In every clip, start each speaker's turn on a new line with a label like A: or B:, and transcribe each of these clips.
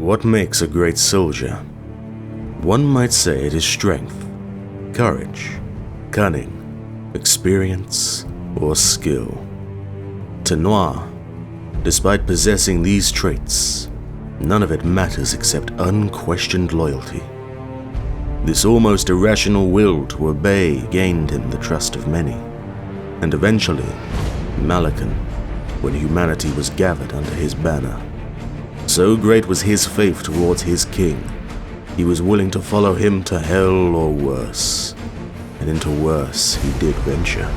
A: What makes a great soldier? One might say it is strength, courage, cunning, experience, or skill. To Noir, despite possessing these traits, none of it matters except unquestioned loyalty. This almost irrational will to obey gained him the trust of many, and eventually, Maliken, when humanity was gathered under his banner. So great was his faith towards his king, he was willing to follow him to hell or worse, and into worse he did venture.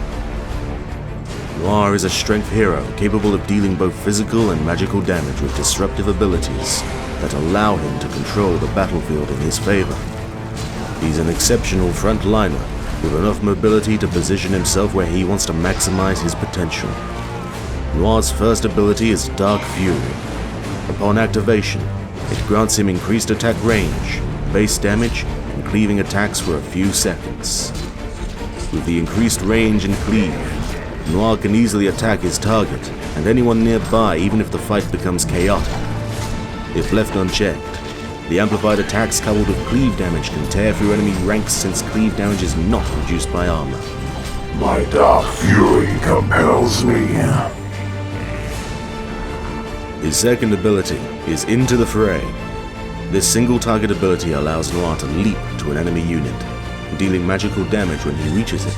A: Noir is a strength hero capable of dealing both physical and magical damage with disruptive abilities that allow him to control the battlefield in his favor. He's an exceptional frontliner with enough mobility to position himself where he wants to maximize his potential. Noir's first ability is Dark Fury. Upon activation, it grants him increased attack range, base damage, and cleaving attacks for a few seconds. With the increased range and cleave, Noir can easily attack his target and anyone nearby even if the fight becomes chaotic. If left unchecked, the amplified attacks coupled with cleave damage can tear through enemy ranks since cleave damage is not reduced by armor.
B: My Dark Fury compels me.
A: His second ability is Into the Fray. This single target ability allows Noir to leap to an enemy unit, dealing magical damage when he reaches it.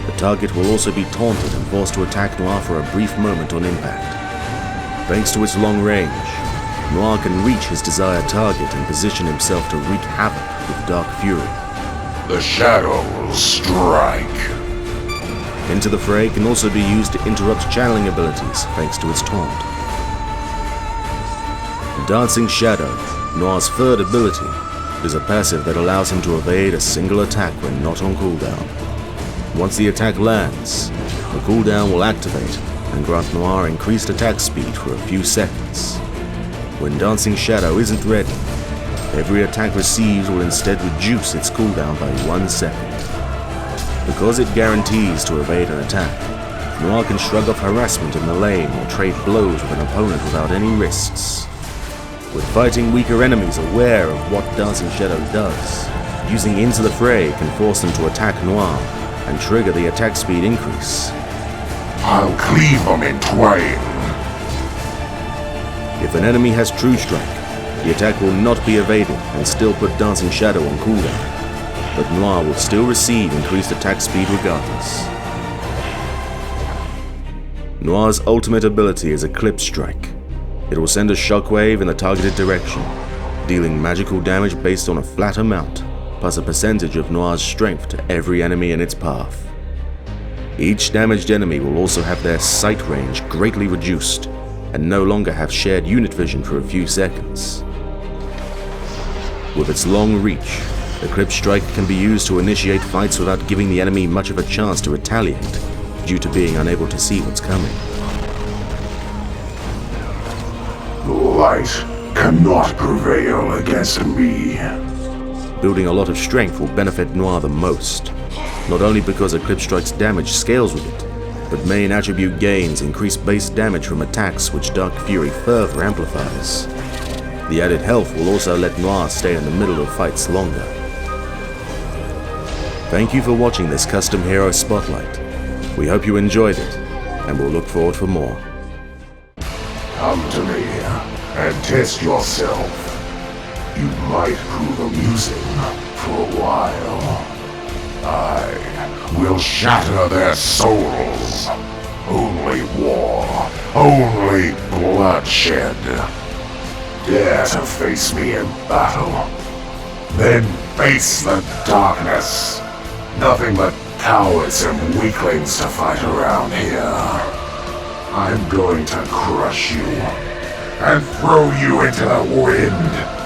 A: The target will also be taunted and forced to attack Noir for a brief moment on impact. Thanks to its long range, Noir can reach his desired target and position himself to wreak havoc with Dark Fury.
B: The shadow will strike.
A: Into the Fray can also be used to interrupt channeling abilities thanks to its taunt. Dancing Shadow, Noir's third ability, is a passive that allows him to evade a single attack when not on cooldown. Once the attack lands, the cooldown will activate and grant Noir increased attack speed for a few seconds. When Dancing Shadow isn't ready, every attack received will instead reduce its cooldown by 1 second. Because it guarantees to evade an attack, Noir can shrug off harassment in the lane or trade blows with an opponent without any risks. With fighting weaker enemies aware of what Dancing Shadow does, using Into the Fray can force them to attack Noir and trigger the attack speed increase.
B: I'll cleave them in twain.
A: If an enemy has True Strike, the attack will not be evaded and still put Dancing Shadow on cooldown, but Noir will still receive increased attack speed regardless. Noir's ultimate ability is Eclipse Strike. It will send a shockwave in the targeted direction, dealing magical damage based on a flat amount, plus a percentage of Noir's strength to every enemy in its path. Each damaged enemy will also have their sight range greatly reduced, and no longer have shared unit vision for a few seconds. With its long reach, Eclipse Strike can be used to initiate fights without giving the enemy much of a chance to retaliate, due to being unable to see what's coming.
B: Light cannot prevail against me.
A: Building a lot of strength will benefit Noir the most, not only because Eclipse Strike's damage scales with it, but main attribute gains increase base damage from attacks which Dark Fury further amplifies. The added health will also let Noir stay in the middle of fights longer. Thank you for watching this custom hero spotlight. We hope you enjoyed it, and we'll look forward for more.
B: Come to me and test yourself. You might prove amusing for a while. I will shatter their souls. Only war, only bloodshed. Dare to face me in battle. Then face the darkness. Nothing but cowards and weaklings to fight around here. I'm going to crush you and throw you into the wind.